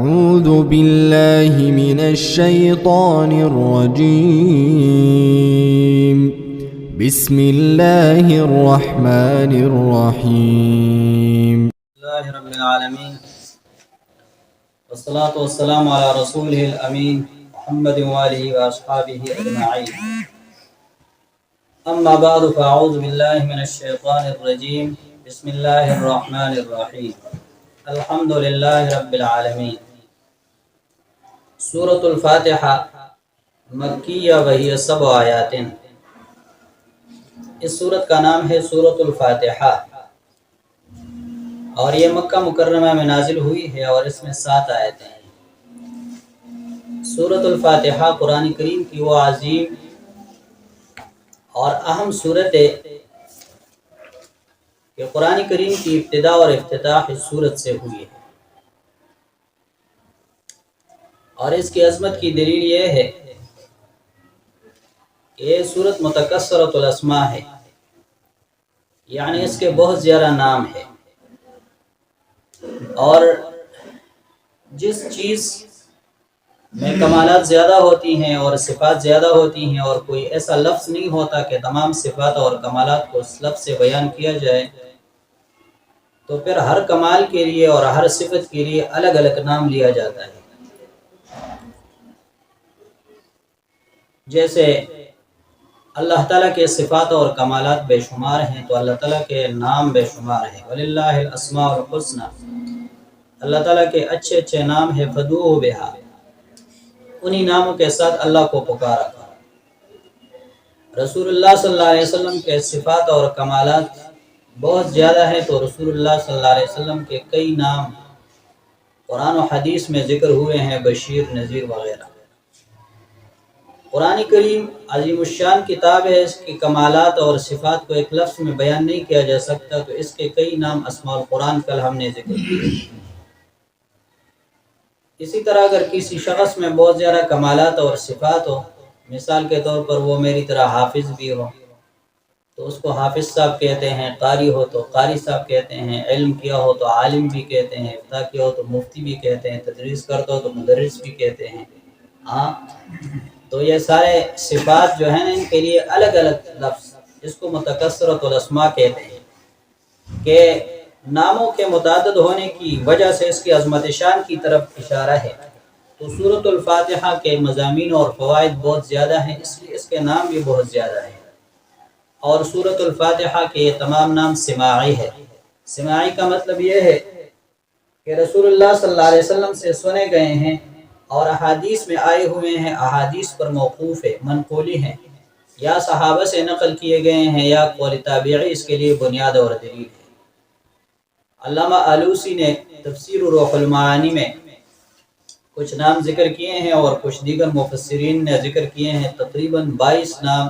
أعوذ بالله من الشيطان الرجيم بسم الله الرحمن الرحيم الله رب العالمين والصلاة والسلام على رسوله الأمين محمد وآله وأصحابه أجمعين أما بعد فأعوذ بالله من الشيطان الرجيم بسم الله الرحمن الرحيم الحمد لله رب العالمين سورة الفاتحة مکیہ وہی 7 آیات. اس سورت کا نام ہے سورۃ الفاتحہ اور یہ مکہ مکرمہ میں نازل ہوئی ہے اور اس میں 7 آیتیں ہیں. سورۃ الفاتحہ قرآن کریم کی وہ عظیم اور اہم سورت ہے کہ قرآن کریم کی ابتدا اور افتتاح اس سورت سے ہوئی ہے. اور اس کی عظمت کی دلیل یہ ہے کہ یہ سورت متکثرۃ الاسماء ہے، یعنی اس کے بہت زیادہ نام ہے. اور جس چیز میں کمالات زیادہ ہوتی ہیں اور صفات زیادہ ہوتی ہیں اور کوئی ایسا لفظ نہیں ہوتا کہ تمام صفات اور کمالات کو اس لفظ سے بیان کیا جائے، تو پھر ہر کمال کے لیے اور ہر صفت کے لیے الگ الگ نام لیا جاتا ہے. جیسے اللہ تعالیٰ کے صفات اور کمالات بے شمار ہیں تو اللہ تعالیٰ کے نام بے شمار ہیں. وَلِلَّهِ الْأَسْمَاءُ الْحُسْنَى، اللہ تعالیٰ کے اچھے اچھے نام ہیں. فَادْعُوهُ بِهَا، انہی ناموں کے ساتھ اللہ کو پکارا کرو. رسول اللہ صلی اللہ علیہ وسلم کے صفات اور کمالات بہت زیادہ ہیں تو رسول اللہ صلی اللہ علیہ وسلم کے کئی نام قرآن و حدیث میں ذکر ہوئے ہیں، بشیر، نذیر وغیرہ. قرآن کریم عظیم الشان کتاب ہے، اس کی کمالات اور صفات کو ایک لفظ میں بیان نہیں کیا جا سکتا، تو اس کے کئی نام اسماء القرآن کل ہم نے ذکر کیے. اسی طرح اگر کسی شخص میں بہت زیادہ کمالات اور صفات ہو، مثال کے طور پر وہ میری طرح حافظ بھی ہو تو اس کو حافظ صاحب کہتے ہیں، قاری ہو تو قاری صاحب کہتے ہیں، علم کیا ہو تو عالم بھی کہتے ہیں، افتاء کیا ہو تو مفتی بھی کہتے ہیں، تدریس کرتا ہو تو مدرس بھی کہتے ہیں. ہاں، تو یہ سارے صفات جو ہیں ان کے لیے الگ الگ لفظ، جس کو متکثرۃ الاسماء کہتے ہیں، کہ ناموں کے متعدد ہونے کی وجہ سے اس کی عظمت شان کی طرف اشارہ ہے. تو سورۃ الفاتحہ کے مضامین اور فوائد بہت زیادہ ہیں، اس لیے اس کے نام بھی بہت زیادہ ہیں. اور سورۃ الفاتحہ کے یہ تمام نام سماعی ہے. سماعی کا مطلب یہ ہے کہ رسول اللہ صلی اللہ علیہ وسلم سے سنے گئے ہیں اور احادیث میں آئے ہوئے ہیں، احادیث پر موقوف ہے، منقولی ہیں، یا صحابہ سے نقل کیے گئے ہیں یا قول تابعی اس کے لیے بنیاد اور دلیل ہے. علامہ آلوسی نے تفسیر روح المعانی میں کچھ نام ذکر کیے ہیں اور کچھ دیگر مفسرین نے ذکر کیے ہیں. تقریباً 22 نام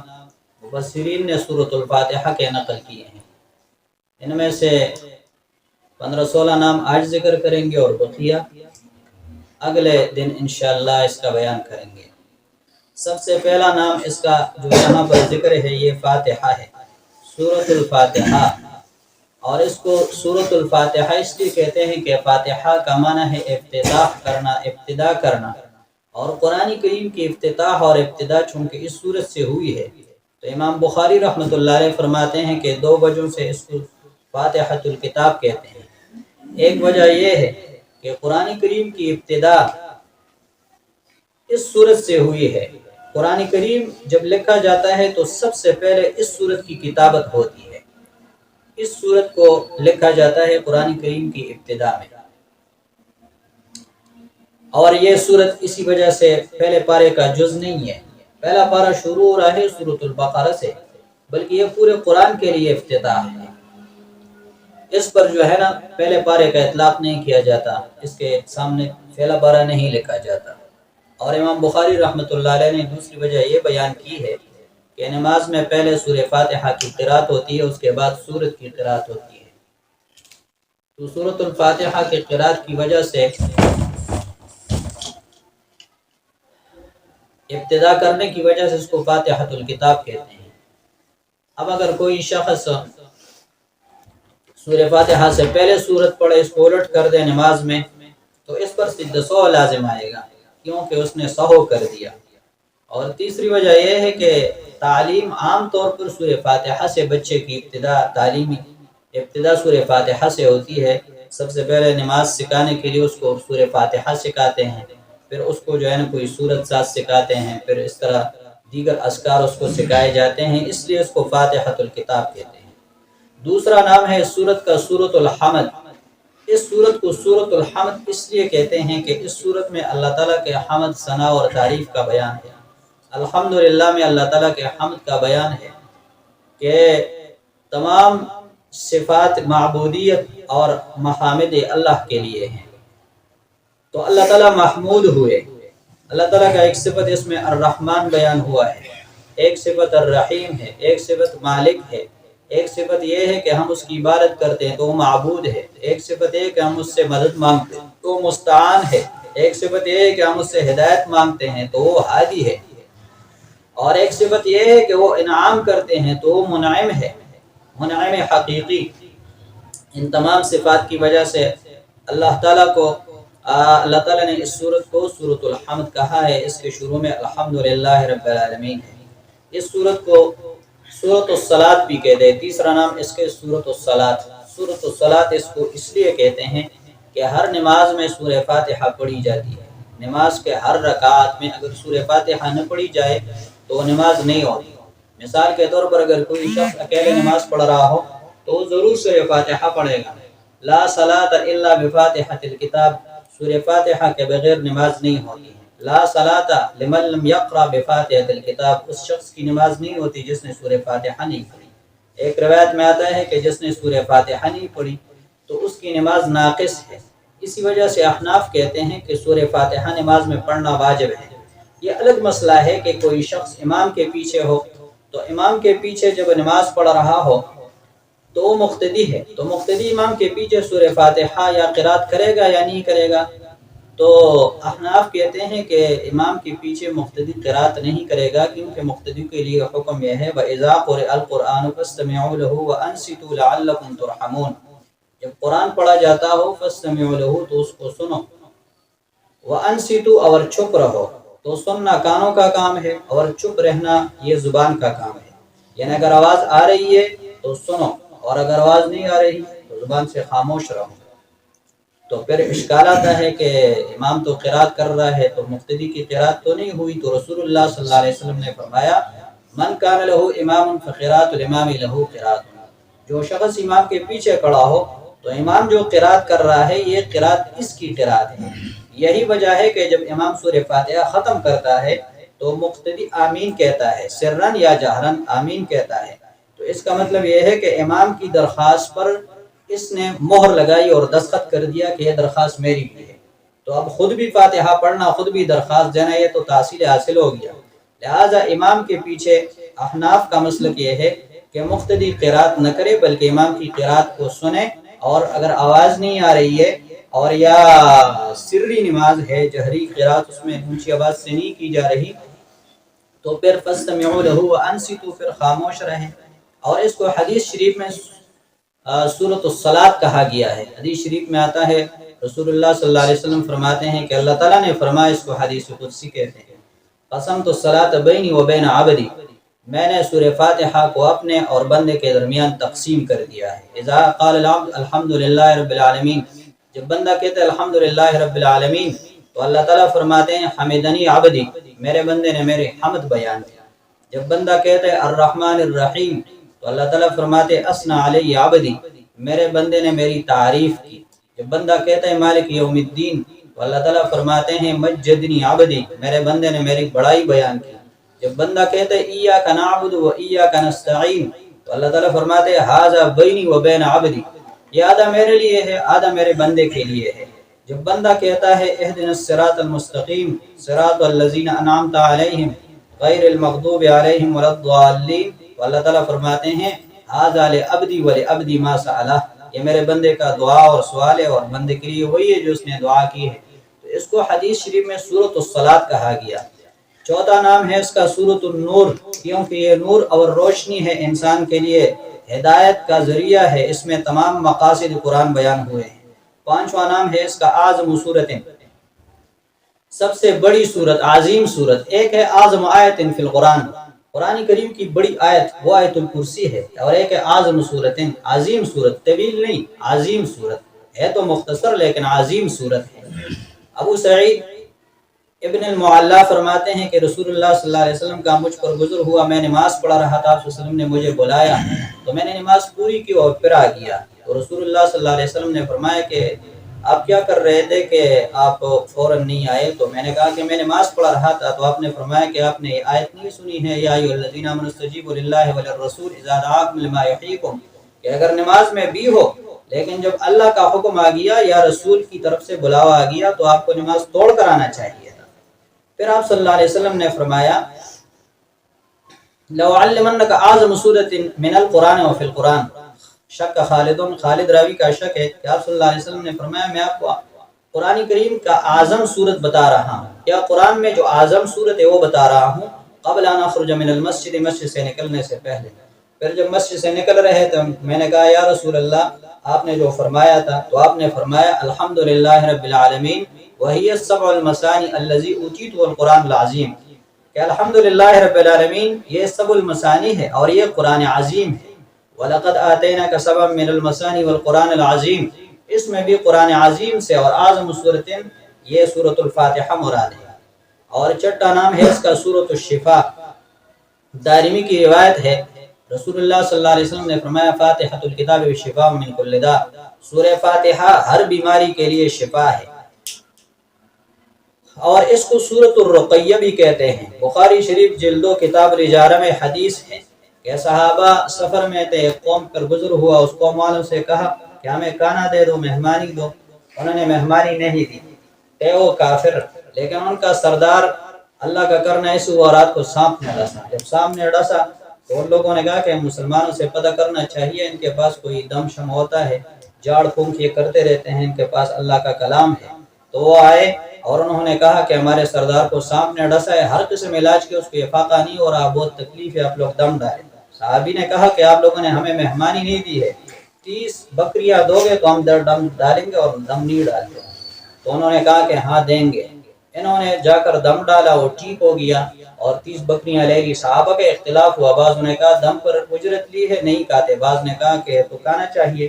مفسرین نے سورۃ الفاتحہ کے نقل کیے ہیں. ان میں سے 15-16 نام آج ذکر کریں گے اور بقیہ اگلے دن انشاءاللہ اس کا بیان کریں گے. سب سے پہلا نام اس کا جو یہاں پر ذکر ہے یہ فاتحہ ہے، سورۃ الفاتحہ. اور اس کو سورۃ الفاتحہ اس لیے کہتے ہیں کہ فاتحہ کا معنی ہے افتتاح کرنا، ابتدا کرنا. اور قرآن کریم کی افتتاح اور ابتدا چونکہ اس سورت سے ہوئی ہے تو امام بخاری رحمۃ اللہ علیہ فرماتے ہیں کہ 2 وجہوں سے اس کو فاتحۃ الکتاب کہتے ہیں. ایک وجہ یہ ہے کہ قرآن کریم کی ابتدا اس سورت سے ہوئی ہے. قرآن کریم جب لکھا جاتا ہے تو سب سے پہلے اس سورت کی کتابت ہوتی ہے. اس سورت کو لکھا جاتا ہے قرآن کریم کی ابتدا میں. اور یہ سورت اسی وجہ سے پہلے پارے کا جز نہیں ہے. پہلا پارہ شروع ہو رہا ہے سورۃ البقرہ سے، بلکہ یہ پورے قرآن کے لیے افتتاح ہے. اس پر جو ہے نا پہلے پارے کا اطلاق نہیں کیا جاتا، اس کے سامنے پہلا پارہ نہیں لکھا جاتا. اور امام بخاری رحمۃ اللہ علیہ نے دوسری وجہ یہ بیان کی ہے کہ نماز میں پہلے سورہ فاتحہ کی قرات ہوتی ہے، اس کے بعد سورت کی قرات ہوتی ہے. تو سورۃ الفاتحہ کی قرات کی وجہ سے ابتدا کرنے کی وجہ سے اس کو فاتحۃ الکتاب کہتے ہیں. اب اگر کوئی شخص سورہ فاتحہ سے پہلے سورت پڑھے، اس کو الٹ کر دے نماز میں، تو اس پر سجدہ سہو لازم آئے گا کیونکہ اس نے سہو کر دیا۔ اور تیسری وجہ یہ ہے کہ تعلیم عام طور پر سورہ فاتحہ سے بچے کی ابتدا سورہ فاتحہ سے ہوتی ہے۔ سب سے پہلے نماز سکھانے کے لیے اس کو سورہ فاتحہ سکھاتے ہیں، پھر اس کو جو ہے نا کوئی سورت ساز سکھاتے ہیں، پھر اس طرح دیگر اذکار اس کو سکھائے جاتے ہیں، اس لیے اس کو فاتحۃ الکتاب کہتے ہیں۔ دوسرا نام ہے اس سورت کا سورۃ الحمد۔ اس سورت کو سورۃ الحمد اس لیے کہتے ہیں کہ اس سورت میں اللہ تعالیٰ کے حمد، ثنا اور تعریف کا بیان ہے۔ الحمدللہ میں اللہ تعالیٰ کے حمد کا بیان ہے کہ تمام صفات معبودیت اور محامد اللہ کے لیے ہیں، تو اللہ تعالیٰ محمود ہوئے۔ اللہ تعالیٰ کا ایک صفت اس میں الرحمن بیان ہوا ہے، ایک صفت الرحیم ہے، ایک صفت مالک ہے، ایک صفت یہ ہے کہ ہم اس کی عبادت کرتے ہیں تو وہ معبود ہے، ایک صفت یہ ہے کہ ہم اس سے مدد مانگتے ہیں تو وہ مستعان ہے، ایک صفت یہ ہے کہ ہم اس سے ہدایت مانگتے ہیں تو وہ ہادی ہے، اور ایک صفت یہ ہے کہ وہ انعام کرتے ہیں تو وہ منعم ہے، منعم حقیقی۔ ان تمام صفات کی وجہ سے اللہ تعالیٰ نے اس سورت کو سورۃ الحمد کہا ہے۔ اس کے شروع میں الحمدللہ رب العالمین ہے۔ اس سورت کو سورۃ الصلاۃ بھی کہتے ہیں، تیسرا نام اس کے سورۃ الصلاۃ۔ سورۃ الصلاۃ اس کو اس لیے کہتے ہیں کہ ہر نماز میں سورہ فاتحہ پڑھی جاتی ہے۔ نماز کے ہر رکعت میں اگر سورہ فاتحہ نہ پڑھی جائے تو نماز نہیں ہوتی۔ مثال کے طور پر اگر کوئی شخص اکیلے نماز پڑھ رہا ہو تو وہ ضرور سورہ فاتحہ پڑھے گا۔ لا صلاۃ الا بفاتحۃ الکتاب، سورہ فاتحہ کے بغیر نماز نہیں ہوتی ہے۔ لا صلاۃ لمن لم یقرأ بفاتحۃ الکتاب، اس شخص کی نماز نہیں ہوتی جس نے سورہ فاتحہ نہیں پڑھی۔ ایک روایت میں آتا ہے کہ جس نے سورہ فاتحہ نہیں پڑھی تو اس کی نماز ناقص ہے۔ اسی وجہ سے احناف کہتے ہیں کہ سورہ فاتحہ نماز میں پڑھنا واجب ہے۔ یہ الگ مسئلہ ہے کہ کوئی شخص امام کے پیچھے ہو تو امام کے پیچھے جب نماز پڑھ رہا ہو تو وہ مقتدی ہے، تو مقتدی امام کے پیچھے سورہ فاتحہ یا قرات کرے گا یا نہیں کرے گا؟ تو احناف کہتے ہیں کہ امام کے پیچھے مقتدی قرات نہیں کرے گا، کیونکہ مقتدی کے لیے حکم یہ ہے وَإِذَا قُرِئَ الْقُرْآنُ فَاسْتَمِعُوا لَهُ وَأَنصِتُوا لَعَلَّكُمْ تُرْحَمُونَ، جب قرآن پڑھا جاتا ہو فَاسْتَمِعُوا لَهُ تو اس کو سنو، وَأَنصِتُوا اور چپ رہو، تو سننا کانوں کا کام ہے اور چپ رہنا یہ زبان کا کام ہے، یعنی اگر آواز آ رہی ہے تو سنو اور اگر آواز نہیں آ رہی تو زبان سے خاموش رہو۔ تو پھر اشکال آتا ہے کہ امام تو قرات کر رہا ہے تو مقتدی کی قرات تو نہیں ہوئی، تو رسول اللہ صلی اللہ علیہ وسلم نے فرمایا من کان لہ امام فقرات الامام لہ قرات، جو شخص امام کے پیچھے کھڑا ہو تو امام جو قرات کر رہا ہے یہ قرات اس کی قرات ہے۔ یہی وجہ ہے کہ جب امام سورہ فاتحہ ختم کرتا ہے تو مقتدی آمین کہتا ہے، سرن یا جہرن آمین کہتا ہے، تو اس کا مطلب یہ ہے کہ امام کی درخواست پر اس نے مہر لگائی اور دستخط کر دیا کہ یہ درخواست میری بھی ہے، تو اب خود بھی فاتحہ پڑھنا، خود بھی درخواست دینا، یہ تو تحصیل حاصل ہو گیا۔ لہٰذا امام کے پیچھے احناف کا مسلک یہ ہے کہ مقتدی قرات نہ کرے بلکہ امام کی قرات کو سنے، اور اگر آواز نہیں آ رہی ہے اور یا سری نماز ہے، جہری قرات اس میں اونچی آواز سے نہیں کی جا رہی، تو پھر فَاسْتَمِعُوا لَهُ وَأَنصِتُوا، پھر خاموش رہیں۔ اور اس کو حدیث شریف میں سورۃ الصلاۃ کہا گیا ہے۔ حدیث شریف میں آتا ہے رسول اللہ صلی اللہ علیہ وسلم فرماتے ہیں کہ اللہ تعالیٰ نے فرمایا، اس کو حدیث قدسی کہتے ہیں، قسمت الصلاۃ بینی و بین عبدی، میں نے سورہ فاتحہ کو اپنے اور بندے کے درمیان تقسیم کر دیا ہے۔ اذا قال العبد الحمدللہ رب العالمین، جب بندہ کہتا ہے الحمدللہ رب العالمین تو اللہ تعالیٰ فرماتے ہیں حمدنی عبدی، میرے بندے نے میرے حمد بیان کیا۔ جب بندہ کہتا ہے الرحمن الرحیم تو اللہ تعالیٰ فرماتے اسنا علی عبدی، میرے بندے نے میری تعریف کی۔ جب بندہ کہتا ہے مالک یوم الدین تو اللہ تعالیٰ فرماتے ہیں مجدنی عبدی، میرے بندے نے میری بڑائی بیان کی۔ جب بندہ کہتا ہے ایاک نعبد و ایاک نستعین تو اللہ تعالیٰ فرماتے ہیں ھذا بینی و بین عبدی، یہ آدھا میرے لیے ہے، آدھا میرے بندے کے لیے ہے۔ جب بندہ کہتا ہے اہدنا الصراط المستقیم صراط الذین انعمت علیہم غیر المغضوب علیہم ولا الضالین، تو اللہ تعالیٰ فرماتے ہیں ھذا لعبدی ولعبدی ما سألہ، یہ میرے بندے کا دعا اور سوال ہے اور بندے کے لیے وہی ہے جو اس نے دعا کی ہے۔ تو اس کو حدیث شریف میں سورۃ الصلاۃ کہا گیا۔ چوتھا نام ہے اس کا سورۃ النور، کیونکہ یہ نور اور روشنی ہے، انسان کے لیے ہدایت کا ذریعہ ہے، اس میں تمام مقاصد قرآن بیان ہوئے ہیں۔ پانچواں نام ہے اس کا اعظم صورت، سب سے بڑی صورت، عظیم صورت۔ ایک ہے اعظم آیت فی القرآن، قرآن کریم کی بڑی آیت وہ آیت الکرسی ہے، اور ایک ہے اعظم صورت، عظیم صورت، طویل نہیں عظیم صورت ہے، تو مختصر لیکن عظیم صورت ہے۔ ابو سعید ابن المعلا فرماتے ہیں کہ رسول اللہ صلی اللہ علیہ وسلم کا مجھ پر گزر ہوا، میں نماز پڑھا رہا تھا، آپ صلی اللہ علیہ وسلم نے مجھے بلایا تو میں نے نماز پوری کی اور پھر آ گیا، تو رسول اللہ صلی اللہ علیہ وسلم نے فرمایا کہ آپ کیا کر رہے تھے کہ آپ فوراً نہیں آئے؟ تو میں نے کہا کہ میں نماز پڑھا رہا تھا، تو آپ نے فرمایا کہ آپ نے آیت نہیں سنی ہے، یا ایھا الذین آمنوا استجیبوا للہ وللرسول اذا دعاکم لما یحییکم، کہ اگر نماز میں بھی ہو لیکن جب اللہ کا حکم آ گیا یا رسول کی طرف سے بلاوا آ گیا تو آپ کو نماز توڑ کر آنا چاہیے تھا۔ پھر آپ صلی اللہ علیہ وسلم نے فرمایا لو علمنک اعظم سورۃ من القرآن وفی القرآن، شک خالد راوی کا شک ہے کہ آپ صلی اللہ علیہ وسلم نے فرمایا میں آپ کو قرآن کریم کا اعظم سورت بتا رہا ہوں، یا قرآن میں جو اعظم سورت ہے وہ بتا رہا ہوں، قبل ان اخرج من المسجد، مسجد سے نکلنے سے پہلے۔ پھر جب مسجد سے نکل رہے تو میں نے کہا یا رسول اللہ آپ نے جو فرمایا تھا، تو آپ نے فرمایا الحمدللہ رب العالمین وہی السبع المثانی الذی اوتیت القرآن العظیم، کہ الحمدللہ رب العالمین یہ سبع المثانی ہے اور یہ قرآن عظیم ہے۔ وَلَقَدْ آتَيْنَاكَ سَبْعًا مِّنَ الْمَثَانِي وَالْقُرْآنِ الْعَظِيمِ، اس میں بھی قرآن عظیم سے اور اعظم صورت یہ سورۃ الفاتحہ مراد ہے۔ اور چھٹا نام ہے اس کا سورۃ الشفاء، دارمی کی روایت ہے رسول اللہ صلی اللہ علیہ وسلم نے فرمایا فاتحۃ الکتاب والشفاء من کل داء، سورہ فاتحہ ہر بیماری کے لیے شفا ہے۔ اور اس کو سورۃ الرقیہ بھی کہتے ہیں۔ بخاری شریف جلد و کتاب الجارہ میں حدیث ہے کہ صحابہ سفر میں تھے، ایک قوم پر گزر ہوا، اس قوم والوں سے کہا کہ ہمیں کھانا دے دو، مہمانی دو، انہوں نے مہمانی نہیں دی، تھے وہ کافر، لیکن ان کا سردار اللہ کا کرنا ایسے ہوا رات کو سانپ نے ڈسا، جب سانپ نے ڈسا تو ان لوگوں نے کہا کہ مسلمانوں سے پتہ کرنا چاہیے ان کے پاس کوئی دم شم ہوتا ہے، جھاڑ پھونک یہ کرتے رہتے ہیں، ان کے پاس اللہ کا کلام ہے۔ تو وہ آئے اور انہوں نے کہا کہ ہمارے سردار کو سانپ نے ڈسا ہے، ہر قسم علاج کے اس کو افاقہ نہیں ہو رہا، بہت تکلیف ہے، آپ لوگ دم ڈالیں۔ صحابی نے کہا کہ آپ لوگوں نے ہمیں مہمانی نہیں دی ہے، 30 بکریاں دو گے تو ہم دم ڈالیں گے اور دم نہیں ڈالتے۔ تو انہوں نے کہا کہ ہاں دیں گے۔ انہوں نے جا کر دم ڈالا، وہ ٹھیک ہو گیا اور 30 بکریاں لے لی۔ صحابہ کا اختلاف ہوا، بعض نے کہا دم پر اجرت لی ہے، نہیں کہتے، بعض نے کہا کہ تو کھانا چاہیے۔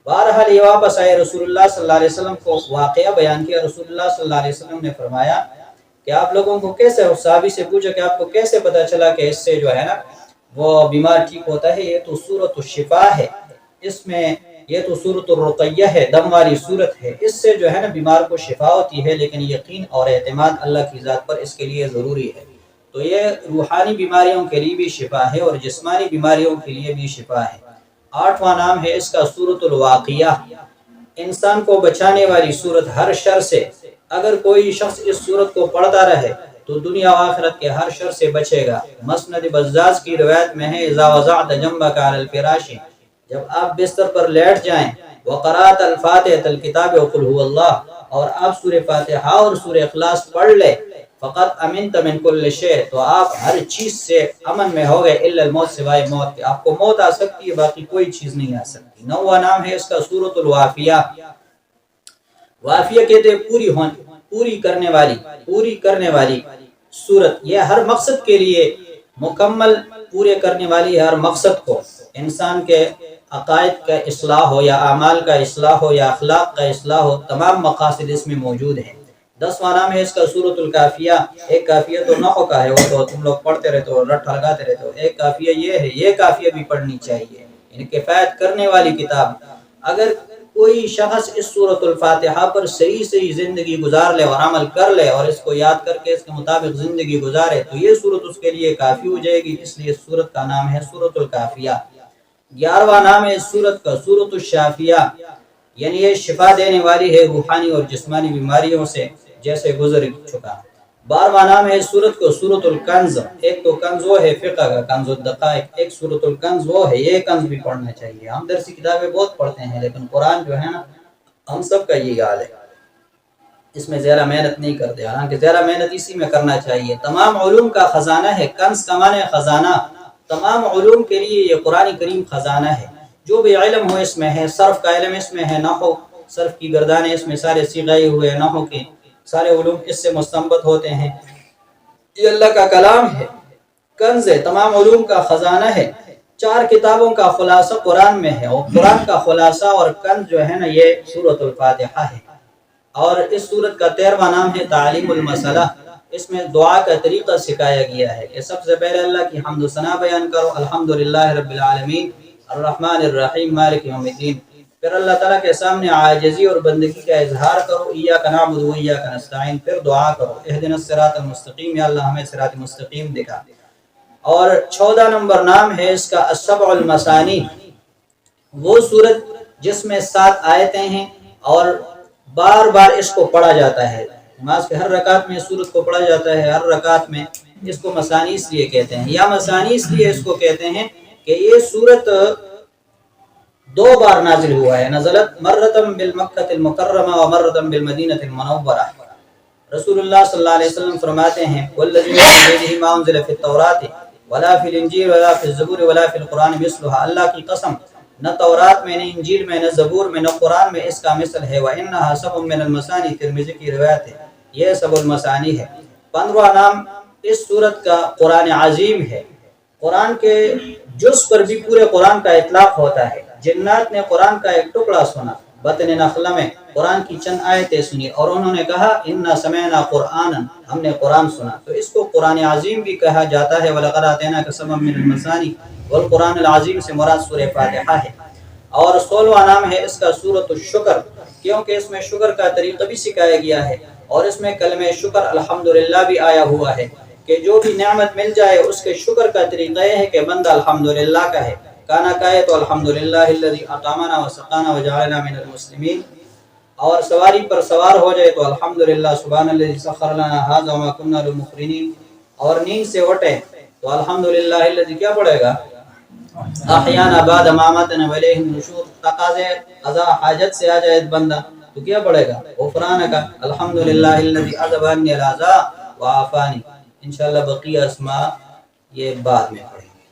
بہرحال یہ واپس آئے، رسول اللہ صلی اللہ علیہ وسلم کو واقعہ بیان کیا۔ رسول اللہ صلی اللہ علیہ وسلم نے فرمایا کہ آپ لوگوں کو کیسے، صحابی سے پوچھا کہ آپ کو کیسے پتہ چلا کہ اس سے جو ہے نا وہ بیمار ٹھیک ہوتا ہے؟ یہ تو سورۃ الشفاء ہے، اس میں یہ تو سورۃ الرقیہ ہے، دم والی سورت ہے، اس سے جو ہے نا بیمار کو شفا ہوتی ہے، لیکن یقین اور اعتماد اللہ کی ذات پر اس کے لیے ضروری ہے۔ تو یہ روحانی بیماریوں کے لیے بھی شفا ہے اور جسمانی بیماریوں کے لیے بھی شفا ہے۔ آٹھواں نام ہے اس کا سورۃ الواقعہ، انسان کو بچانے والی سورت ہر شر سے۔ اگر کوئی شخص اس سورت کو پڑھتا رہے تو دنیا و آخرت کے ہر شر سے بچے گا۔ مسند بزاز کی روایت میں ہے اذا وضعت جنبک علی الفراش، جب آپ بستر پر لیٹ جائیں، وقرأت الفاتحۃ الکتاب وقل هو اللہ، اور آپ سورہ فاتحہ اور سورہ اخلاص پڑھ لے، فقط امنت من کل شیء، تو آپ ہر چیز سے امن میں ہو گئے، الا الموت، سوائے موت کے۔ آپ کو موت آ سکتی ہے، باقی کوئی چیز نہیں آ سکتی۔ نواں نام ہے اس کا سورۃ الوافیہ، وافیہ کہتے ہیں پوری کرنے والی سورت۔ یہ ہر مقصد کے لیے مکمل پورے کرنے والی ہے، ہر مقصد کو، انسان کے عقائد کا اصلاح ہو یا اعمال کا اصلاح ہو یا اخلاق کا اصلاح ہو، تمام مقاصد اس میں موجود ہیں۔ 10واں نام ہے اس کا سورۃ الکافیہ۔ ایک کافیہ تو نحو کا ہے، وہ تو تم لوگ پڑھتے رہتے ہو، رٹ لگاتے رہتے ہو۔ ایک کافیہ یہ ہے، یہ کافیہ بھی پڑھنی چاہیے، یعنی کفایت کرنے والی کتاب۔ اگر کوئی شخص اس سورۃ الفاتحہ پر صحیح زندگی گزار لے اور عمل کر لے اور اس کو یاد کر کے اس کے مطابق زندگی گزارے تو یہ سورت اس کے لیے کافی ہو جائے گی، اس لیے اس سورت کا نام ہے سورۃ الکافیہ۔ 11واں نام ہے اس سورت کا سورۃ الشافیہ، یعنی یہ شفا دینے والی ہے روحانی اور جسمانی بیماریوں سے، جیسے گزر چکا۔ 12واں نام ہے اس سورت کو سورۃ الکنز، ایک تو کنز وہ ہے فقہ کا کنز الدقائق، ایک سورۃ الکنز وہ ہے، یہ کنز بھی پڑھنا چاہیے۔ ہم درسی کتابیں بہت پڑھتے ہیں لیکن قرآن جو ہے نا ہم سب کا یہ حال ہے، اس میں زیادہ محنت نہیں کرتے، حالانکہ زیادہ محنت اسی میں کرنا چاہیے۔ تمام علوم کا خزانہ ہے، کنز کا معنی خزانہ، تمام علوم کے لیے یہ قرآن کریم خزانہ ہے۔ جو بھی علم ہو اس میں ہے، صرف کا علم اس میں ہے، نحو صرف کی گردانیں اس میں سارے سیغے ہوئے، نحو کے سارے علوم اس سے مستنبط ہوتے ہیں۔ یہ اللہ کا کلام ہے، کنز ہے، تمام علوم کا خزانہ ہے، 4 کتابوں کا خلاصہ قرآن میں ہے، اور قرآن کا خلاصہ اور کنز جو ہے نا یہ سورۃ الفاتحہ ہے۔ اور اس سورت کا 13واں نام ہے تعلیم المسئلہ۔ اس میں دعا کا طریقہ سکھایا گیا ہے کہ سب سے پہلے اللہ کی حمد و ثنا بیان کرو، الحمدللہ رب العالمین الرحمن الرحیم مالک یوم الدین۔ پھر اللہ تعالیٰ کے سامنے عاجزی اور بندگی کا اظہار کرو، ایاک نعبد و ایاک نستعین۔ پھر دعا کرو اہدنا الصراط المستقیم، یا اللہ ہمیں صراط مستقیم دکھا۔ اور 14 نمبر نام ہے اس کا السبع المثانی، وہ سورت جس میں 7 آیتیں ہیں اور بار بار اس کو پڑھا جاتا ہے۔ نماز کے ہر رکعت میں سورت کو پڑھا جاتا ہے، ہر رکعت میں۔ اس کو مثانی اس لیے کہتے ہیں، یا مثانی اس لیے اس کو کہتے ہیں کہ یہ سورت 2 بار نازل ہوا ہے، نزلت مرتم بالمکہ المکرمہ و مرتم بالمدینہ المنورہ۔ رسول اللہ صلی اللہ علیہ وسلم فرماتے ہیں والذی بِیدہ ما انزل فی التوراۃ ولا فی الانجیل ولا فی الزبور ولا فی القرآن مثلھا، اللہ کی قسم نہ تورات میں، نہ انجیل میں، نہ زبور میں، نہ قرآن میں اس کا مثل ہے۔ وَإِنَّهَا سَبْعٌ مِّنَ الْمَثَانِي، ترمذی کی روایت ہے، یہ سبع المثانی ہے۔ 15واں نام اس سورت کا قرآن عظیم ہے۔ قرآن کے جز پر بھی پورے قرآن کا اطلاق ہوتا ہے۔ جنات نے قرآن کا ایک ٹکڑا سنا، بطن نخلہ میں قرآن کی چند آیتیں سنی اور انہوں نے کہا اِنَّا سَمِعْنَا قُرْآنًا، ہم نے قرآن سنا، تو اس کو قرآن عظیم بھی کہا جاتا ہے۔ وَلَقَدْ آتَيْنَاكَ سَبْعًا مِّنَ الْمَثَانِي، والقرآن العظیم سے مراد سورہ فاتحہ ہے۔ اور 16واں نام ہے اس کا سورۃ الشکر، کیونکہ اس میں شکر کا طریقہ بھی سکھایا گیا ہے، اور اس میں کلمہ شکر الحمدللہ بھی آیا ہوا ہے کہ جو بھی نعمت مل جائے اس کے شکر کا طریقہ یہ ہے کہ بندہ الحمدللہ کہے، کانا کہے تو الحمدللہ الذی اطعمنا وسقانا وجعلنا من المسلمین، اور سواری پر سوار ہو جائے تو الحمدللہ سبحان الذی سخر لنا ھذا وما كنا له مقرنین، اور نیند سے اٹھے تو الحمدللہ الذی کیا پڑھے گا احیانا بعد ما اماتنا والیہ النشور، تقاضے قضا حاجت سے آ جائے بندہ تو کیا پڑھے گا غفرانک الحمدللہ الذی اذهب عنی العذاب وعافانی۔ انشاءاللہ بقیہ اسماء یہ بعد میں پڑھیں گے۔